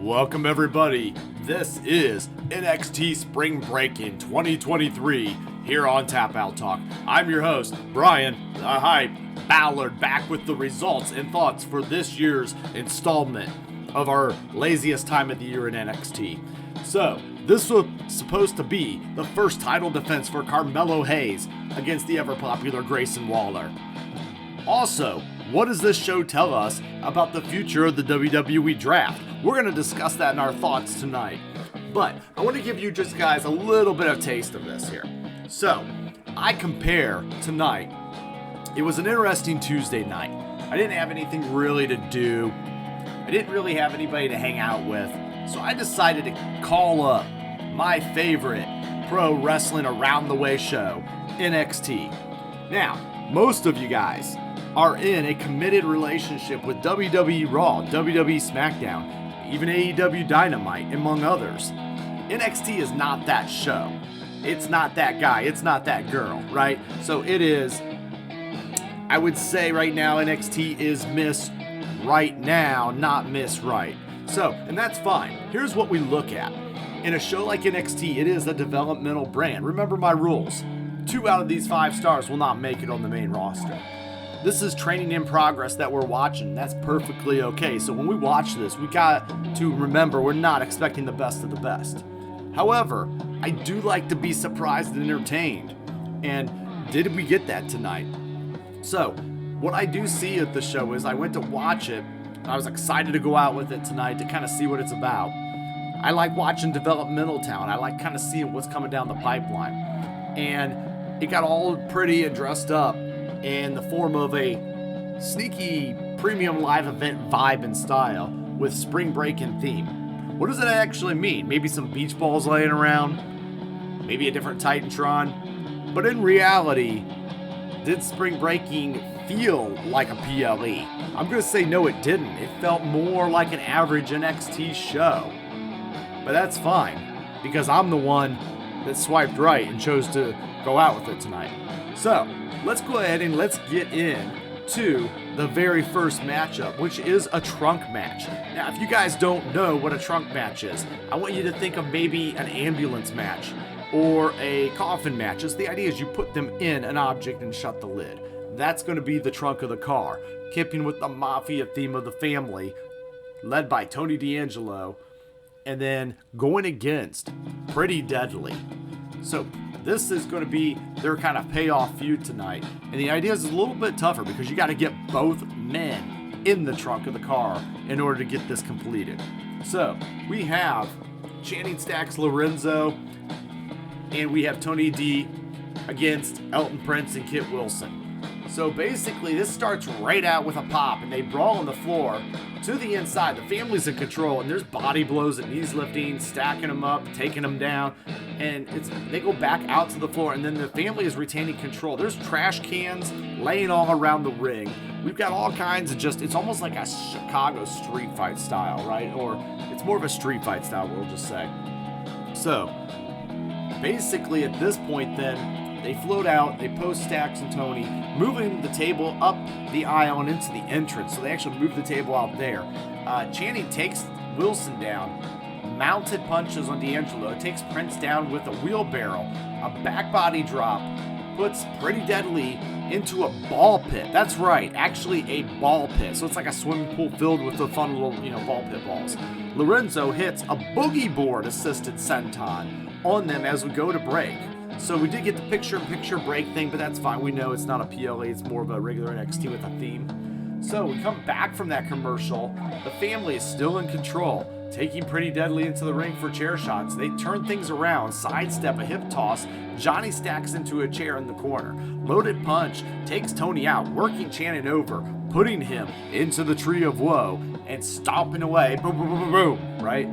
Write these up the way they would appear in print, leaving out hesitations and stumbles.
Welcome everybody, this is NXT Spring Breakin 2023 here on Tap Out Talk. I'm your host, Bryan, the Hype, Ballard, back with the results and thoughts for this year's installment of our laziest time of the year in NXT. So, this was supposed to be the first title defense for Carmelo Hayes against the ever-popular Grayson Waller. Also, what does this show tell us about the future of the WWE Draft? We're going to discuss that in our thoughts tonight. But I want to give you just guys a little bit of taste of this here. So, I compare tonight. It was an interesting Tuesday night. I didn't have anything really to do. I didn't really have anybody to hang out with. So I decided to call up my favorite Pro Wrestling Around the Way show, NXT. Now, most of you guys are in a committed relationship with WWE Raw, WWE SmackDown, even AEW Dynamite, among others. NXT is not that show. It's not that guy. It's not that girl, right? So it is, I would say right now, NXT is Miss Right Now, not Miss Right. So, and that's fine. Here's what we look at. In a show like NXT, it is a developmental brand. Remember my rules. 2 out of these 5 stars will not make it on the main roster. This is training in progress that we're watching. That's perfectly okay. So when we watch this, we got to remember we're not expecting the best of the best. However, I do like to be surprised and entertained. And did we get that tonight? So what I do see at the show is I went to watch it. I was excited to go out with it tonight to kind of see what it's about. I like watching developmental talent. I like kind of seeing what's coming down the pipeline. And it got all pretty and dressed up in the form of a sneaky premium live event vibe and style with spring breaking theme. What does that actually mean? Maybe some beach balls laying around, maybe a different Titantron. But in reality, did spring breaking feel like a PLE? I'm going to say no, it didn't. It felt more like an average NXT show. But that's fine, because I'm the one that swiped right and chose to go out with it tonight. So, let's go ahead and let's get into the very first matchup, which is a trunk match. Now, if you guys don't know what a trunk match is, I want you to think of maybe an ambulance match or a coffin match. Just the idea is you put them in an object and shut the lid. That's going to be the trunk of the car, keeping with the mafia theme of the family, led by Tony D'Angelo, and then going against Pretty Deadly. So this is going to be their kind of payoff feud tonight. And the idea is a little bit tougher because you got to get both men in the trunk of the car in order to get this completed. So we have Channing Stacks Lorenzo, and we have Tony D against Elton Prince and Kit Wilson. So basically this starts right out with a pop, and they brawl on the floor to the inside. The family's in control, and there's body blows and knees lifting, stacking them up, taking them down, and they go back out to the floor, and then the family is retaining control. There's trash cans laying all around the ring. We've got all kinds of it's almost like a Chicago street fight style, right? Or it's more of a street fight style, we'll just say. So basically at this point then, they float out, they post Stacks and Tony, moving the table up the aisle and into the entrance. So they actually move the table out there. Channing takes Wilson down, mounted punches on D'Angelo, takes Prince down with a wheelbarrow, a back body drop, puts Pretty Deadly into a ball pit. That's right, actually a ball pit. So it's like a swimming pool filled with the fun little, ball pit balls. Lorenzo hits a boogie board assisted senton on them as we go to break. So we did get the picture-in-picture break thing, but that's fine. We know it's not a PLA, it's more of a regular NXT with a theme. So we come back from that commercial. The family is still in control, taking Pretty Deadly into the ring for chair shots. They turn things around, sidestep a hip toss. Johnny Stacks into a chair in the corner. Loaded punch takes Tony out, working Channing over, putting him into the Tree of Woe, and stomping away. Boom, boom, boom, boom, boom, right?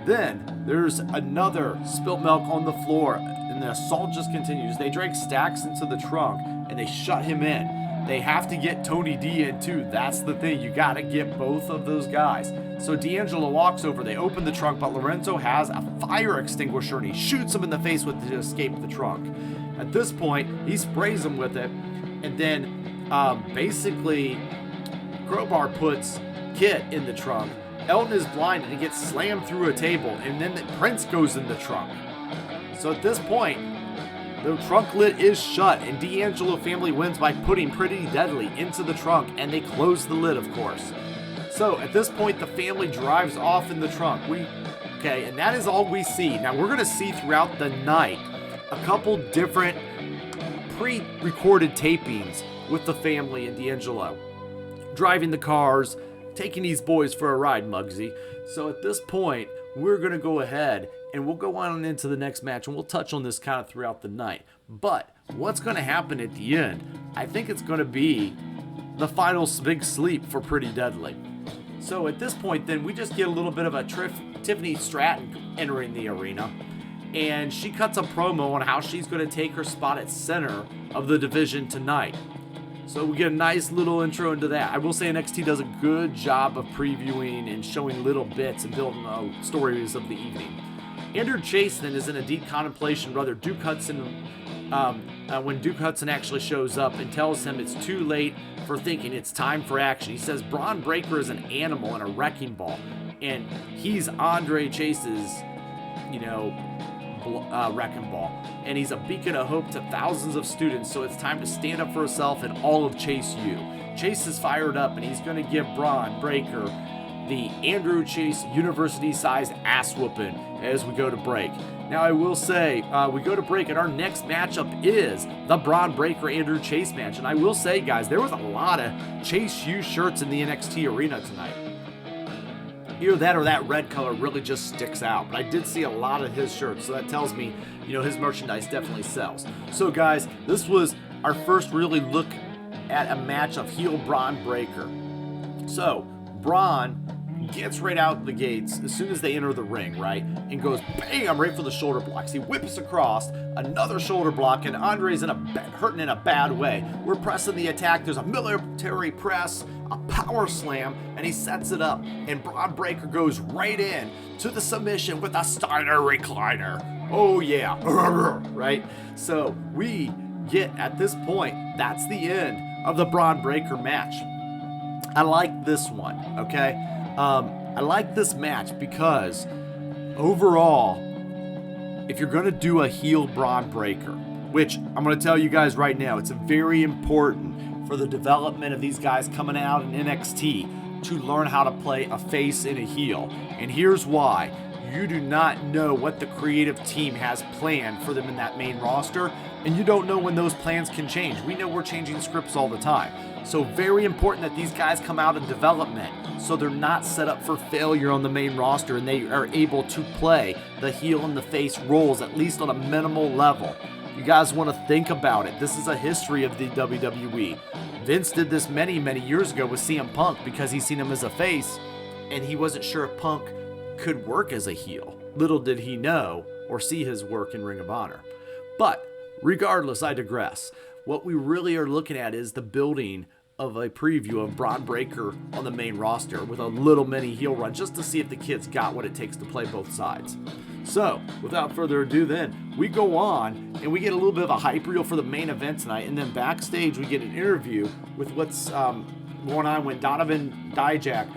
Then there's another spilt milk on the floor, and the assault just continues. They drag Stacks into the trunk, and they shut him in. They have to get Tony D in too. That's the thing. You got to get both of those guys. So D'Angelo walks over. They open the trunk, but Lorenzo has a fire extinguisher, and he shoots him in the face with it to escape the trunk. At this point, he sprays him with it, and then basically Crowbar puts Kit in the trunk, Elton is blinded and gets slammed through a table, and then Prince goes in the trunk. So at this point, the trunk lid is shut, and D'Angelo family wins by putting Pretty Deadly into the trunk, and they close the lid, of course. So at this point, the family drives off in the trunk. Okay, and that is all we see. Now we're gonna see throughout the night a couple different pre-recorded tapings with the family and D'Angelo. Driving the cars, taking these boys for a ride, Muggsy. So at this point, we're gonna go ahead and we'll go on into the next match, and we'll touch on this kind of throughout the night. But what's going to happen at the end, I think it's going to be the final big sleep for Pretty Deadly. So at this point, then, we just get a little bit of a Tiffany Stratton entering the arena, and she cuts a promo on how she's going to take her spot at center of the division tonight. So we get a nice little intro into that. I will say NXT does a good job of previewing and showing little bits and building stories of the evening. Andrew Chase then is in a deep contemplation. Brother Duke Hudson, when Duke Hudson actually shows up and tells him it's too late for thinking, it's time for action. He says Braun Breaker is an animal and a wrecking ball, and he's Andre Chase's, wrecking ball, and he's a beacon of hope to thousands of students. So it's time to stand up for himself and all of Chase U. Chase is fired up, and he's going to give Braun Breaker the Andrew Chase University-sized ass whooping as we go to break. Now, I will say, we go to break, and our next matchup is the Braun Breaker Andrew Chase match. And I will say, guys, there was a lot of Chase U shirts in the NXT arena tonight. Either that or that red color really just sticks out. But I did see a lot of his shirts, so that tells me, his merchandise definitely sells. So, guys, this was our first really look at a match of heel Braun Breaker. So, Braun gets right out the gates as soon as they enter the ring, right? And goes bam right for the shoulder blocks. He whips across another shoulder block, and Andre's hurting in a bad way. We're pressing the attack. There's a military press, a power slam, and he sets it up. And Braun Breaker goes right in to the submission with a Steiner recliner. Oh yeah, right? So we get, at this point, that's the end of the Braun Breaker match. I like this one, okay? I like this match because overall, if you're going to do a heel Braun Breaker, which I'm going to tell you guys right now, it's very important for the development of these guys coming out in NXT to learn how to play a face and a heel. And here's why. You do not know what the creative team has planned for them in that main roster, and you don't know when those plans can change. We know we're changing scripts all the time. So very important that these guys come out in development so they're not set up for failure on the main roster, and they are able to play the heel and the face roles at least on a minimal level. You guys want to think about it. This is a history of the WWE. Vince did this many, many years ago with CM Punk because he seen him as a face, and he wasn't sure if Punk could work as a heel. Little did he know or see his work in Ring of Honor. But regardless, I digress. What we really are looking at is the building of a preview of Braun Breaker on the main roster with a little mini heel run just to see if the kids got what it takes to play both sides. So, without further ado then, we go on and we get a little bit of a hype reel for the main event tonight, and then backstage we get an interview with what's going on when Donovan Dijak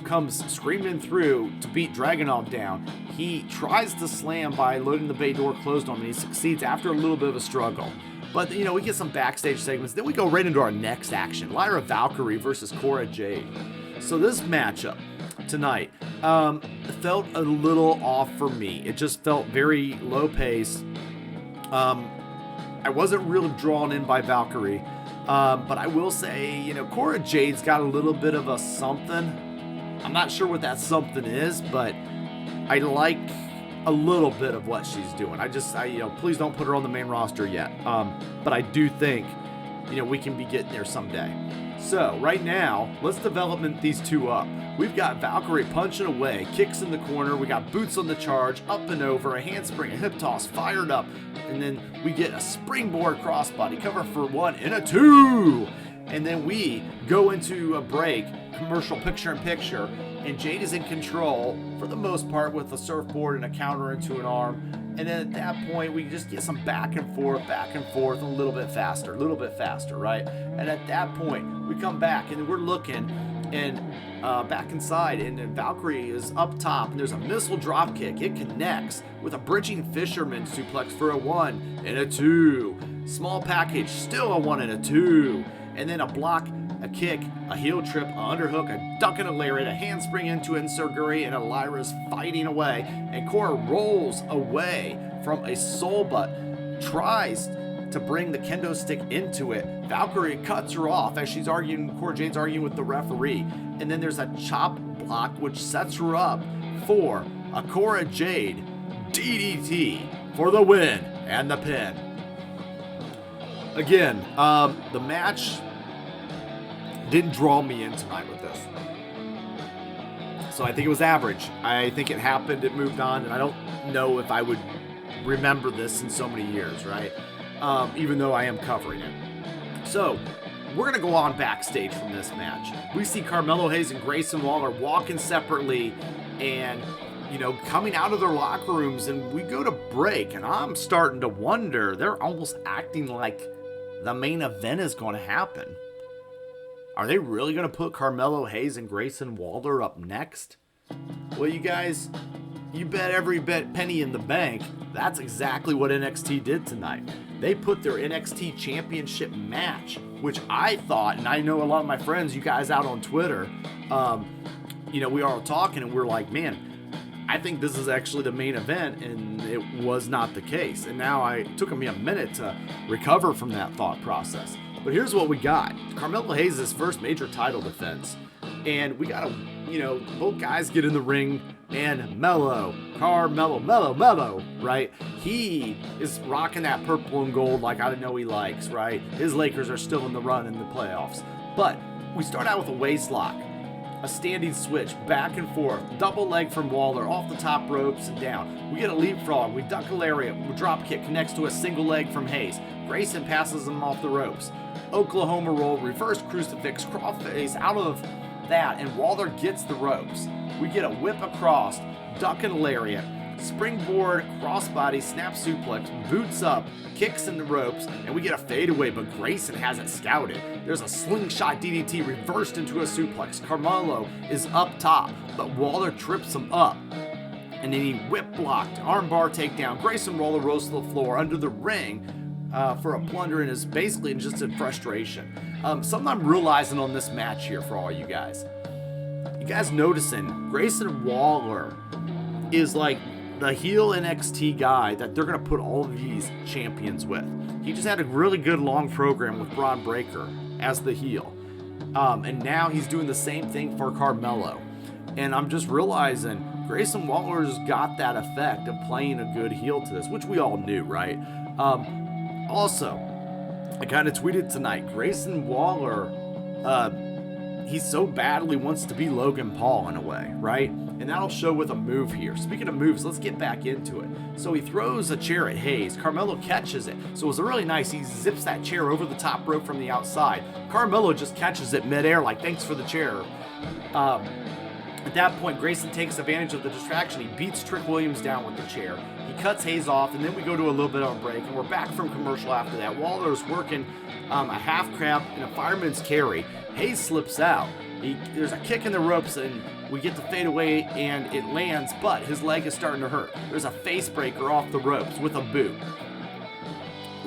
comes screaming through to beat Dragunov down. He tries to slam by loading the bay door closed on him, and he succeeds after a little bit of a struggle. But, we get some backstage segments. Then we go right into our next action. Lyra Valkyrie versus Cora Jade. So this matchup tonight felt a little off for me. It just felt very low pace. I wasn't really drawn in by Valkyrie. But I will say, Cora Jade's got a little bit of a something. I'm not sure what that something is, but I like a little bit of what she's doing. Please don't put her on the main roster yet. But I do think, we can be getting there someday. So right now, let's development these two up. We've got Valkyrie punching away, kicks in the corner. We got boots on the charge, up and over, a handspring, a hip toss, fired up. And then we get a springboard crossbody, cover for 1 and a 2. And then we go into a break, commercial picture-in-picture, and Jade is in control for the most part with a surfboard and a counter into an arm. And then at that point, we just get some back and forth, a little bit faster, right? And at that point, we come back and we're looking and back inside, and then Valkyrie is up top, and there's a missile drop kick. It connects with a bridging fisherman suplex for a 1 and a 2. Small package, still a 1 and a 2. And then a block, a kick, a heel trip, a underhook, a duck and a lariat, a handspring into Ensurguri, and Elira's fighting away. And Cora rolls away from a soul butt, tries to bring the kendo stick into it. Valkyrie cuts her off as she's arguing, Cora Jade's arguing with the referee. And then there's a chop block which sets her up for a Cora Jade DDT for the win and the pin. Again, the match didn't draw me in tonight with this. So I think it was average. I think it happened, it moved on, and I don't know if I would remember this in so many years, right? Even though I am covering it. So, we're going to go on backstage from this match. We see Carmelo Hayes and Grayson Waller walking separately and, coming out of their locker rooms, and we go to break, and I'm starting to wonder, they're almost acting like the main event is going to happen. Are they really going to put Carmelo Hayes and Grayson Waller up next? Well, you guys, you bet every penny in the bank, that's exactly what NXT did tonight. They put their NXT Championship match, which I thought, and I know a lot of my friends, you guys out on Twitter, we were all talking and we're like, man, I think this is actually the main event, and it was not the case. And now it took me a minute to recover from that thought process. But here's what we got. Carmelo Hayes' first major title defense. And we got both guys get in the ring, and Carmelo, right? He is rocking that purple and gold like I didn't know he likes, right? His Lakers are still in the run in the playoffs. But we start out with a waist lock, a standing switch, back and forth, double leg from Waller, off the top ropes and down. We get a leapfrog, we duck a lariat, we drop kick, connects to a single leg from Hayes. Grayson passes him off the ropes. Oklahoma roll, reverse crucifix, crossface out of that, and Waller gets the ropes. We get a whip across, duck and lariat, springboard, crossbody, snap suplex, boots up, kicks in the ropes, and we get a fadeaway, but Grayson has it scouted. There's a slingshot DDT reversed into a suplex. Carmelo is up top, but Waller trips him up. And then he whip blocked, armbar takedown. Grayson Waller rolls to the floor under the ring for a plunder, and is basically just in frustration. Something I'm realizing on this match here for all you guys. You guys noticing Grayson Waller is like the heel NXT guy that they're going to put all of these champions with. He just had a really good long program with Braun Breaker as the heel. And now he's doing the same thing for Carmelo. And I'm just realizing Grayson Waller's got that effect of playing a good heel to this, which we all knew, right? Also, I kind of tweeted tonight, Grayson Waller, he so badly wants to be Logan Paul in a way, right? And that'll show with a move here. Speaking of moves, let's get back into it. So he throws a chair at Hayes. Carmelo catches it. So it was really nice. He zips that chair over the top rope from the outside. Carmelo just catches it midair like, thanks for the chair. At that point, Grayson takes advantage of the distraction. He beats Trick Williams down with the chair. He cuts Hayes off, and then we go to a little bit of a break, and we're back from commercial after that. Waller's working a half crab and a fireman's carry. Hayes slips out. There's a kick in the ropes, and we get the fade away, and it lands, but his leg is starting to hurt. There's a face breaker off the ropes with a boot.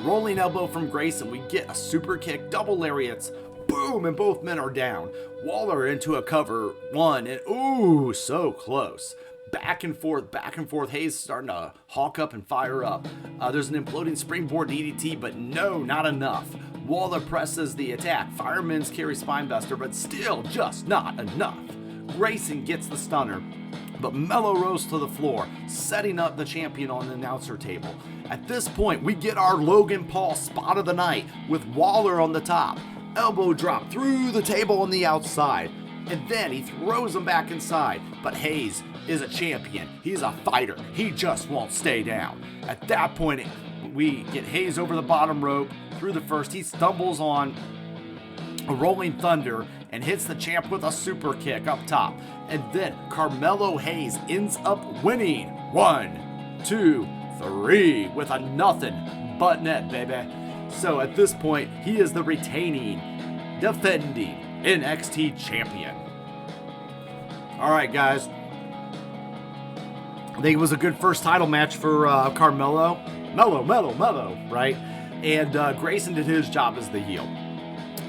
Rolling elbow from Grayson. We get a super kick, double lariats. Boom, and both men are down. Waller into a cover one, and ooh, so close. Back and forth. Hayes starting to hawk up and fire up. There's an imploding springboard DDT, but no, not enough. Waller presses the attack. Fireman's carry spinebuster, but still just not enough. Grayson gets the stunner, but Mello rolls to the floor, setting up the champion on the announcer table. At this point, we get our Logan Paul spot of the night with Waller on the top. Elbow drop through the table on the outside, and then he throws him back inside. But Hayes is a champion. He's a fighter. He just won't stay down. At that point, we get Hayes over the bottom rope through the first. He stumbles on a rolling thunder and hits the champ with a super kick up top. And then Carmelo Hayes ends up winning 1, 2, 3 with a nothing but net, baby. So at this point, he is the retaining, defending NXT champion. All right, guys. I think it was a good first title match for Carmelo. Mello, right? And Grayson did his job as the heel.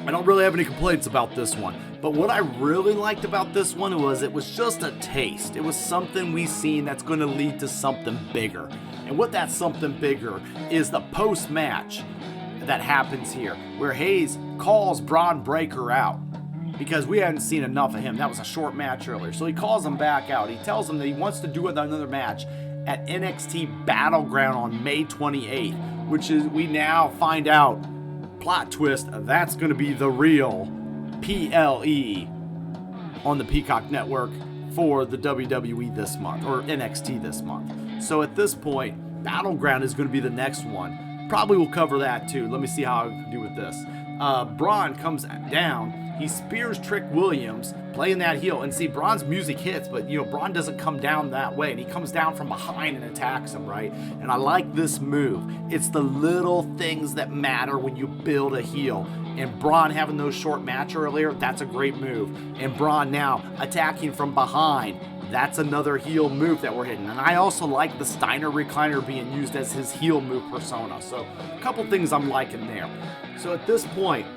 I don't really have any complaints about this one. But what I really liked about this one was it was just a taste. It was something we seen that's going to lead to something bigger. And what that something bigger is the post-match that happens here, where Hayes calls Bron Breakker out because we hadn't seen enough of him. That was a short match earlier. So he calls him back out. He tells him that he wants to do another match at NXT Battleground on May 28th, which is, we now find out, plot twist, that's going to be the real PLE on the Peacock Network for the WWE this month, or NXT this month. So at this point, Battleground is going to be the next one. Probably will cover that too. Let me see how I can do with this. Braun comes down. He spears Trick Williams, playing that heel. And see, Braun's music hits, but, Braun doesn't come down that way. And he comes down from behind and attacks him, right? And I like this move. It's the little things that matter when you build a heel. And Braun having those short match earlier, that's a great move. And Braun now attacking from behind. That's another heel move that we're hitting. And I also like the Steiner recliner being used as his heel move persona. So a couple things I'm liking there. So at this point,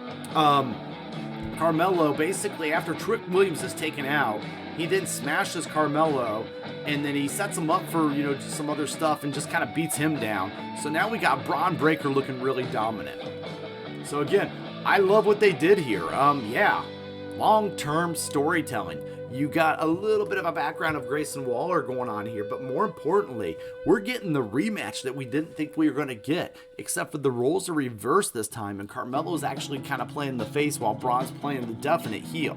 Carmelo, basically, after Trick Williams is taken out, he then smashes Carmelo, and then he sets him up for, some other stuff and just kind of beats him down. So now we got Bron Breakker looking really dominant. So again, I love what they did here. Long-term storytelling. You got a little bit of a background of Grayson Waller going on here, but more importantly, we're getting the rematch that we didn't think we were going to get, except for the roles are reversed this time, and Carmelo's actually kind of playing the face while Braun's playing the definite heel,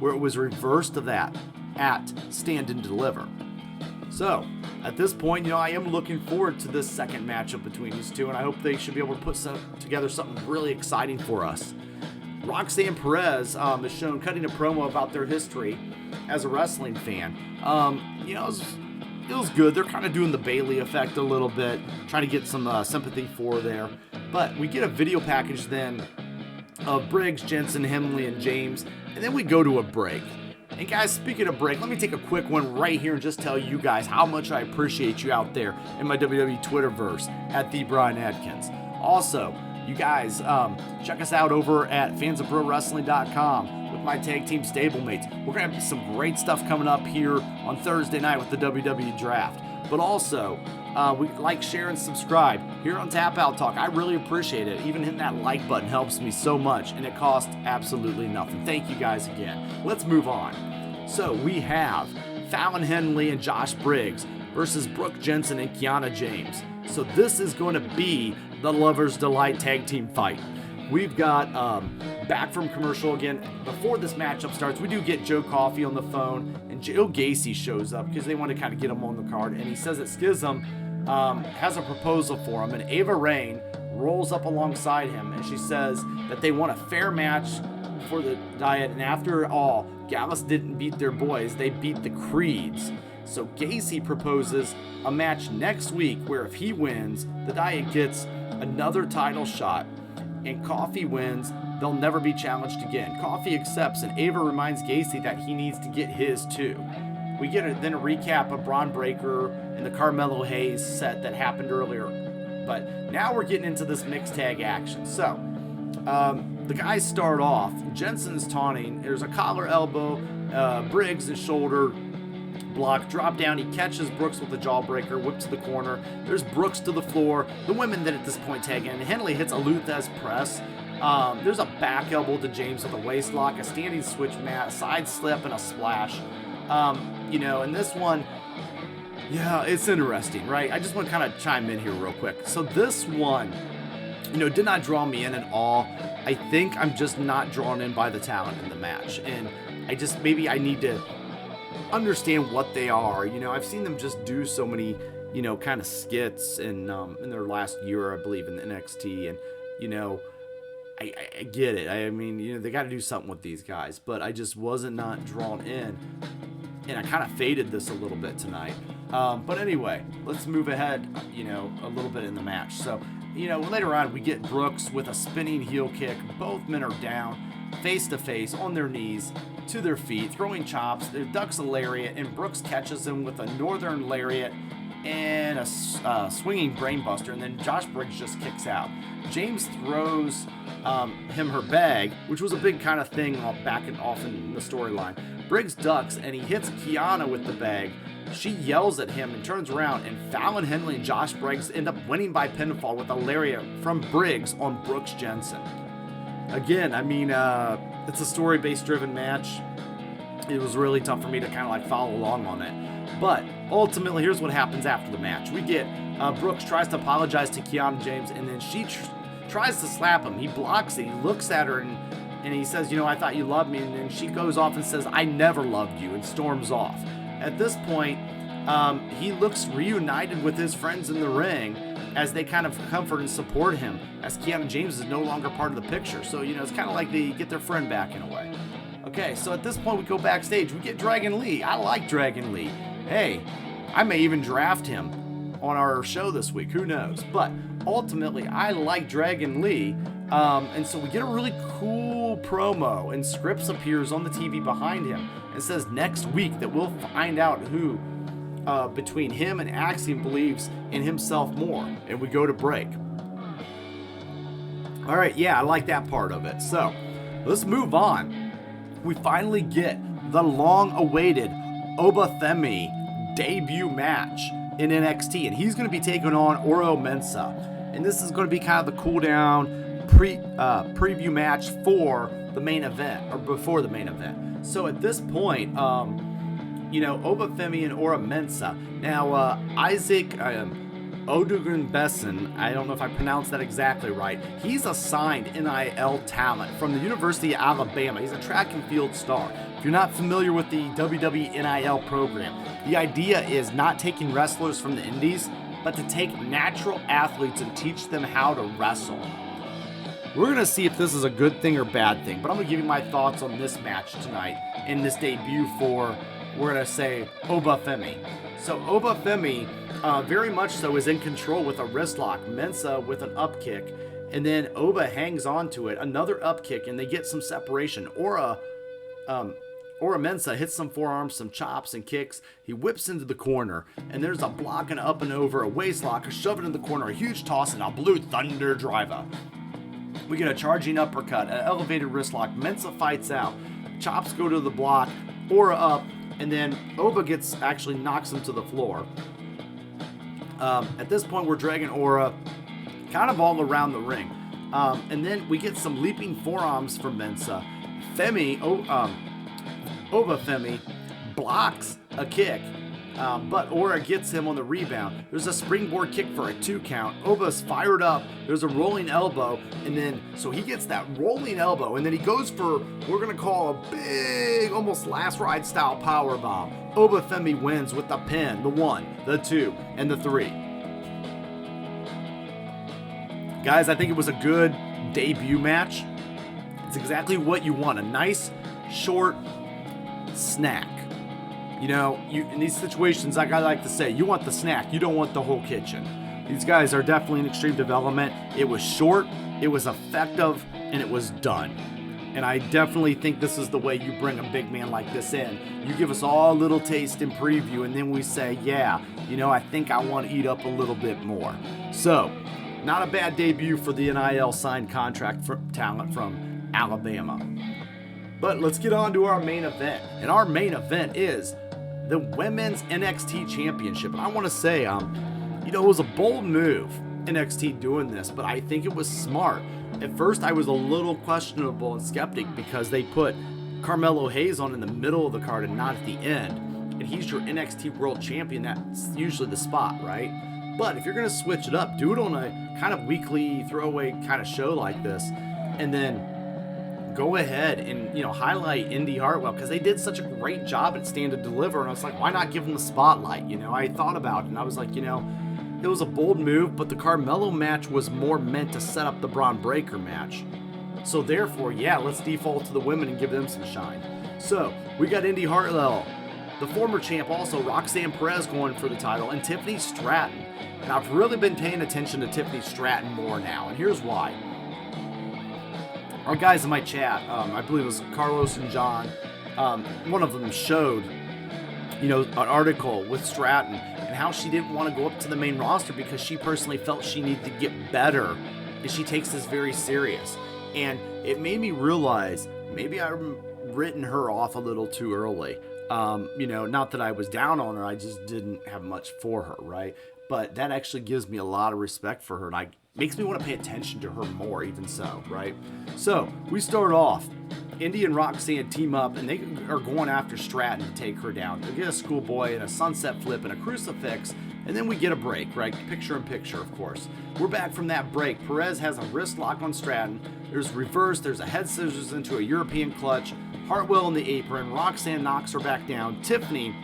where it was reversed to that at Stand and Deliver. So, at this point, I am looking forward to this second matchup between these two, and I hope they should be able to put together something really exciting for us. Roxanne Perez is shown cutting a promo about their history as a wrestling fan. It was good. They're kind of doing the Bailey effect a little bit, trying to get some sympathy for there. But we get a video package then of Briggs, Jensen, Hemley, and James, and then we go to a break. And guys, speaking of break, let me take a quick one right here and just tell you guys how much I appreciate you out there in my WWE Twitterverse at the Bryan Adkins. Also, you guys, check us out over at fansofprowrestling.com with my tag team stablemates. We're going to have some great stuff coming up here on Thursday night with the WWE Draft. But also, we like, share, and subscribe here on Tap Out Talk. I really appreciate it. Even hitting that like button helps me so much, and it costs absolutely nothing. Thank you guys again. Let's move on. So we have Fallon Henley and Josh Briggs versus Brooke Jensen and Kiana James. So this is going to be the Lover's Delight tag team fight. We've got, back from commercial again, before this matchup starts, we do get Joe Coffey on the phone, and Joe Gacy shows up because they want to kind of get him on the card, and he says that Schism has a proposal for him, and Ava Raine rolls up alongside him, and she says that they want a fair match for the Diet, and after all, Gallus didn't beat their boys, they beat the Creeds. So Gacy proposes a match next week where if he wins, the Diet gets another title shot, and Coffey wins, they'll never be challenged again. Coffey accepts, and Ava reminds Gacy that he needs to get his too. We get then a recap of Bron Breakker and the Carmelo Hayes set that happened earlier. But now we're getting into this mixed tag action. So, the guys start off. Jensen's taunting. There's a collar elbow, Briggs' shoulder block, drop down. He catches Brooks with the jawbreaker, whips to the corner. There's Brooks to the floor. The women then at this point tag in. Henley hits a Luthez press. There's a back elbow to James with a waist lock, a standing switch mat, side slip, and a splash. And this one, yeah, it's interesting, right? I just want to kind of chime in here real quick. So this one, did not draw me in at all. I think I'm just not drawn in by the talent in the match. And maybe I need to understand what they are. I've seen them just do so many, kind of skits in their last year, I believe, in the NXT. And, I get it. I mean, they got to do something with these guys. But I just wasn't not drawn in. And I kind of faded this a little bit tonight. But anyway, let's move ahead, a little bit in the match. So, later on, we get Brooks with a spinning heel kick. Both men are down. face to face, on their knees, to their feet, throwing chops. There ducks a lariat, and Brooks catches him with a northern lariat and a swinging brainbuster, and then Josh Briggs just kicks out. James throws him her bag, which was a big kind of thing back and off in the storyline. Briggs ducks, and he hits Kiana with the bag. She yells at him and turns around, and Fallon Henley and Josh Briggs end up winning by pinfall with a lariat from Briggs on Brooks Jensen. Again, I mean, it's a story-based driven match. It was really tough for me to kind of like follow along on it. But ultimately, here's what happens after the match. We get Brooks tries to apologize to Kiana James, and then she tries to slap him. He blocks it. He looks at her, and he says, I thought you loved me. And then she goes off and says, I never loved you, and storms off. At this point, he looks reunited with his friends in the ring as they kind of comfort and support him, as Kiana James is no longer part of the picture. So, it's kind of like they get their friend back in a way. Okay, so at this point, we go backstage. We get Dragon Lee. I like Dragon Lee. Hey, I may even draft him on our show this week. Who knows? But ultimately, I like Dragon Lee. And so we get a really cool promo, and Scripps appears on the TV behind him and says next week that we'll find out who between him and Axiom believes in himself more. And we go to break. All right, yeah, I like that part of it. So let's move on. We finally get the long-awaited Obafemi debut match in NXT, and he's going to be taking on Oro Mensah. And this is going to be kind of the cool-down preview match for the main event, or before the main event. So at this point, Obafemi and Oro Mensah. Now, Isaac Odugun Besson, I don't know if I pronounced that exactly right. He's a signed NIL talent from the University of Alabama. He's a track and field star. If you're not familiar with the WWE NIL program, the idea is not taking wrestlers from the indies, but to take natural athletes and teach them how to wrestle. We're going to see if this is a good thing or bad thing, but I'm going to give you my thoughts on this match tonight in this debut for, we're going to say, Obafemi. So Obafemi, very much so, is in control with a wrist lock. Mensah with an up kick, and then Oba hangs on to it, another up kick, and they get some separation. Oro Mensah hits some forearms, some chops and kicks. He whips into the corner, and there's a block and up and over, a waist lock, a shove it in the corner, a huge toss, and a blue thunder driver. We get a charging uppercut, an elevated wrist lock. Mensah fights out. Chops go to the block, Oro up, and then Oba actually knocks him to the floor. At this point, we're dragging Oro kind of all around the ring. And then we get some leaping forearms from Mensah. Obafemi blocks a kick, but Oro gets him on the rebound. There's a springboard kick for a 2 count. Oba's fired up. There's a rolling elbow, and then so he gets that rolling elbow, and then he goes for, we're gonna call a big, almost last ride style power bomb. Obafemi wins with the pin, the 1, the 2, and the 3. Guys, I think it was a good debut match. It's exactly what you want, a nice, short snack. In these situations, like I like to say, you want the snack, you don't want the whole kitchen. These guys are definitely in extreme development. It was short, it was effective, and it was done. And I definitely think this is the way you bring a big man like this in. You give us all a little taste and preview, and then we say, yeah, I think I want to eat up a little bit more. So, not a bad debut for the NIL signed contract for talent from Alabama. But let's get on to our main event. And our main event is the Women's NXT Championship. And I want to say, it was a bold move, NXT doing this, but I think it was smart. At first, I was a little questionable and skeptic because they put Carmelo Hayes on in the middle of the card and not at the end. And he's your NXT World Champion. That's usually the spot, right? But if you're going to switch it up, do it on a kind of weekly throwaway kind of show like this. And then go ahead and, highlight Indy Hartwell, because they did such a great job at Stand and Deliver. And I was like, why not give them the spotlight? I thought about it, and I was like, it was a bold move, but the Carmelo match was more meant to set up the Braun Breaker match. So therefore, let's default to the women and give them some shine. So we got Indy Hartwell, the former champ, also Roxanne Perez going for the title, and Tiffany Stratton. And I've really been paying attention to Tiffany Stratton more now, and here's why. our guys in my chat, I believe it was Carlos and John, one of them showed, an article with Stratton and how she didn't want to go up to the main roster because she personally felt she needed to get better, and she takes this very serious. And it made me realize maybe I've written her off a little too early. Not that I was down on her, I just didn't have much for her, right? But that actually gives me a lot of respect for her, and makes me want to pay attention to her more, even so, right? So, we start off. Indy and Roxanne team up, and they are going after Stratton to take her down. They get a schoolboy and a sunset flip and a crucifix, and then we get a break, right? Picture in picture, of course. We're back from that break. Perez has a wrist lock on Stratton. There's reverse. There's a head scissors into a European clutch. Hartwell in the apron. Roxanne knocks her back down. Tiffany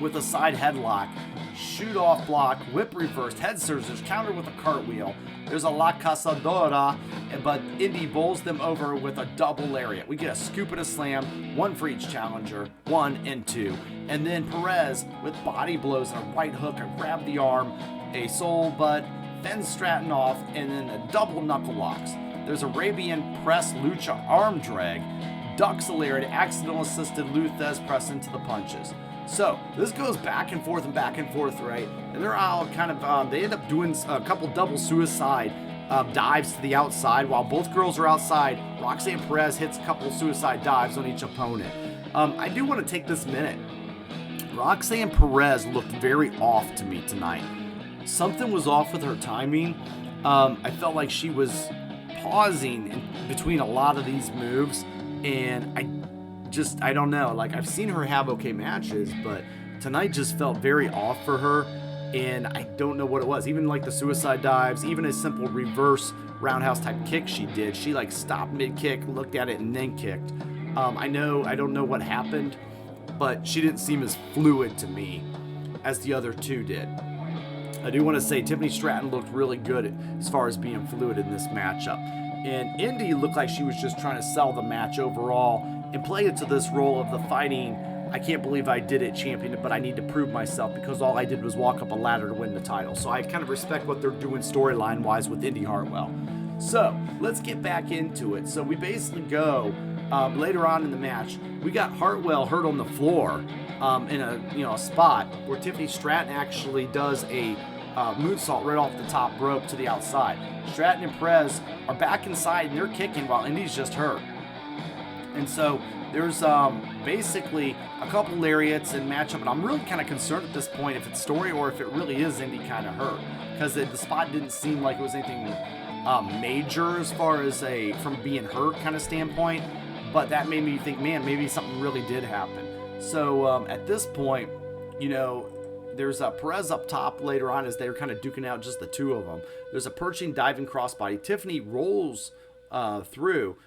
with a side headlock. Shoot off block. Whip reversed. Head scissors. Counter with a cartwheel. There's a La Cazadora, but Indy bowls them over with a double lariat. We get a scoop and a slam, one for each challenger, 1 and 2. And then Perez with body blows and a right hook, a grab the arm, a soul butt, fends Stratton off, and then a double knuckle locks. There's Arabian press lucha arm drag, ducks a lariat, accidental assisted Luthez press into the punches. So this goes back and forth, right? And they're all kind of, they end up doing a couple double suicide dives to the outside. While both girls are outside, Roxanne Perez hits a couple suicide dives on each opponent. I do want to take this minute. Roxanne Perez looked very off to me tonight. Something was off with her timing. I felt like she was pausing in between a lot of these moves, and I don't know. Like, I've seen her have okay matches, but tonight just felt very off for her, and I don't know what it was. Even like the suicide dives, even a simple reverse roundhouse type kick she did. She like stopped mid-kick, looked at it, and then kicked. I don't know what happened, but she didn't seem as fluid to me as the other two did. I do want to say Tiffany Stratton looked really good as far as being fluid in this matchup. And Indy looked like she was just trying to sell the match overall and play into this role of the fighting, I can't believe I did it champion, but I need to prove myself because all I did was walk up a ladder to win the title. So I kind of respect what they're doing storyline-wise with Indy Hartwell. So let's get back into it. So we basically go later on in the match. We got Hartwell hurt on the floor in a spot where Tiffany Stratton actually does a moonsault right off the top rope to the outside. Stratton and Perez are back inside and they're kicking while Indy's just hurt. And so there's basically a couple lariats and matchup, and I'm really kind of concerned at this point if it's story or if it really is Indy kind of hurt, because the spot didn't seem like it was anything major as far as from being hurt kind of standpoint, but that made me think, man, maybe something really did happen. So at this point, there's a Perez up top later on as they're kind of duking out just the two of them. There's a perching diving crossbody. Tiffany rolls through.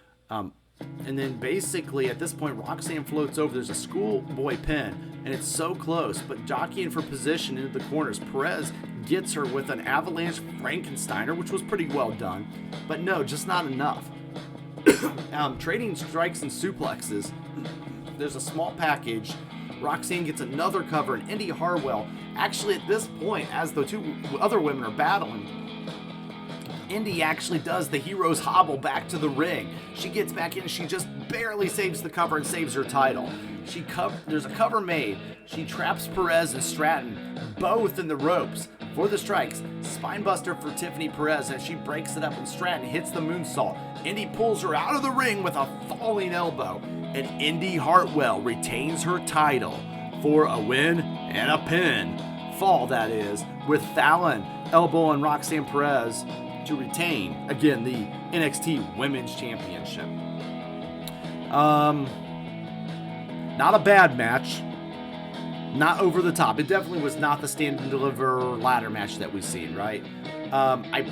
And then basically at this point, Roxanne floats over. There's a schoolboy pin, and it's so close, but jockeying for position into the corners. Perez gets her with an avalanche Frankensteiner, which was pretty well done, but no, just not enough. Trading strikes and suplexes. There's a small package. Roxanne gets another cover, and Indy Hartwell, actually at this point, as the two other women are battling, Indy actually does the hero's hobble back to the ring. She gets back in, she just barely saves the cover and saves her title. There's a cover made. She traps Perez and Stratton both in the ropes for the strikes. Spinebuster for Tiffany Perez as she breaks it up and Stratton hits the moonsault. Indy pulls her out of the ring with a falling elbow, and Indy Hartwell retains her title for a win and a pin. Fall, that is, with Fallon elbowing Roxanne Perez to retain, again, the NXT Women's Championship. Not a bad match. Not over the top. It definitely was not the stand and deliver ladder match that we've seen, right? I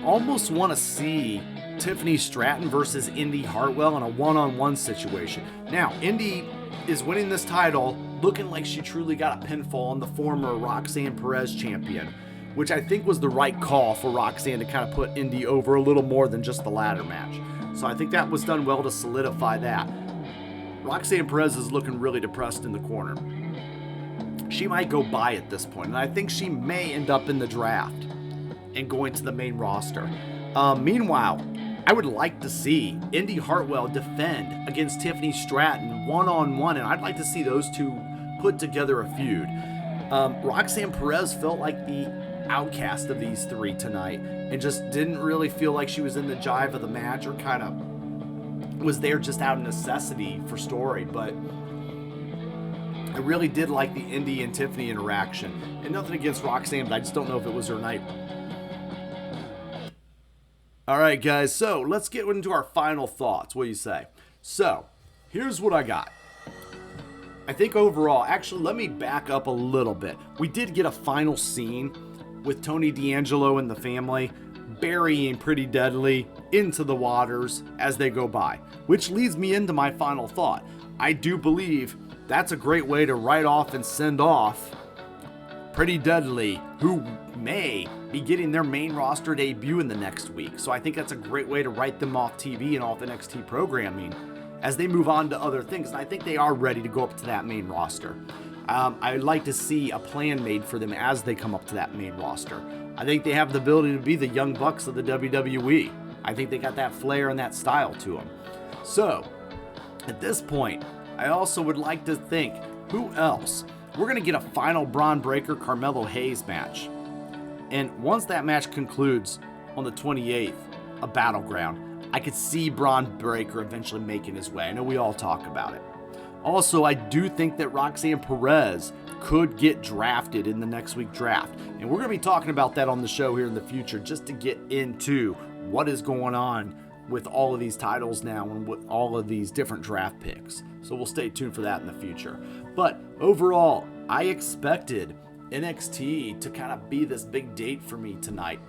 almost want to see Tiffany Stratton versus Indy Hartwell in a one-on-one situation. Now, Indy is winning this title looking like she truly got a pinfall on the former Roxanne Perez champion, which I think was the right call for Roxanne to kind of put Indy over a little more than just the ladder match. So I think that was done well to solidify that. Roxanne Perez is looking really depressed in the corner. She might go by at this point, and I think she may end up in the draft and going to the main roster. Meanwhile, I would like to see Indy Hartwell defend against Tiffany Stratton one-on-one, and I'd like to see those two put together a feud. Roxanne Perez felt like the outcast of these three tonight and just didn't really feel like she was in the jive of the match, or kind of was there just out of necessity for story. But I really did like the Indy and Tiffany interaction, and nothing against Roxanne, but I just don't know if it was her night. Alright guys, so let's get into our final thoughts. What do you say? So, here's what I got. I think overall, actually, let me back up a little bit. We did get a final scene with Tony D'Angelo and the family burying Pretty Deadly into the waters as they go by, which leads me into my final thought. I do believe that's a great way to write off and send off Pretty Deadly, who may be getting their main roster debut in the next week. So I think that's a great way to write them off TV and off NXT programming as they move on to other things. And I think they are ready to go up to that main roster. I'd like to see a plan made for them as they come up to that main roster. I think they have the ability to be the Young Bucks of the WWE. I think they got that flair and that style to them. So, at this point, I also would like to think, who else? We're going to get a final Braun Breaker Carmelo Hayes match. And once that match concludes on the 28th, a Battleground, I could see Braun Breaker eventually making his way. I know we all talk about it. Also, I do think that Roxanne Perez could get drafted in the next week draft. And we're going to be talking about that on the show here in the future, just to get into what is going on with all of these titles now and with all of these different draft picks. So we'll stay tuned for that in the future. But overall, I expected NXT to kind of be this big date for me tonight.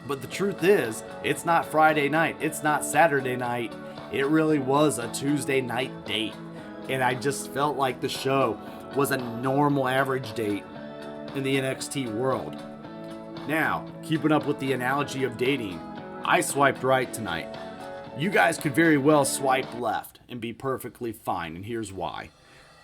But the truth is, it's not Friday night. It's not Saturday night. It really was a Tuesday night date. And I just felt like the show was a normal average date in the NXT world. Now, keeping up with the analogy of dating, I swiped right tonight. You guys could very well swipe left and be perfectly fine, and here's why.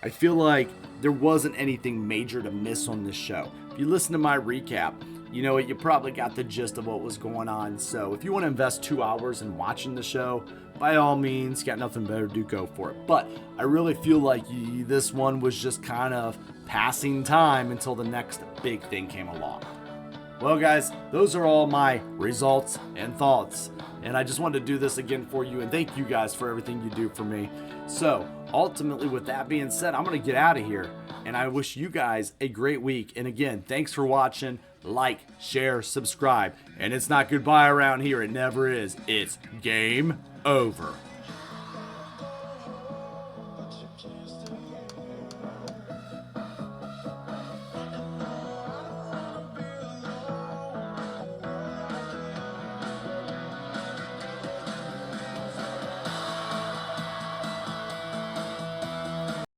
I feel like there wasn't anything major to miss on this show. If you listen to my recap, you know what, you probably got the gist of what was going on. So if you want to invest 2 hours in watching the show, by all means, got nothing better to do, go for it. But I really feel like this one was just kind of passing time until the next big thing came along. Well guys, those are all my results and thoughts. And I just wanted to do this again for you, and thank you guys for everything you do for me. So ultimately, with that being said, I'm going to get out of here. And I wish you guys a great week. And again, thanks for watching. Like, share, subscribe. And it's not goodbye around here. It never is. It's game over.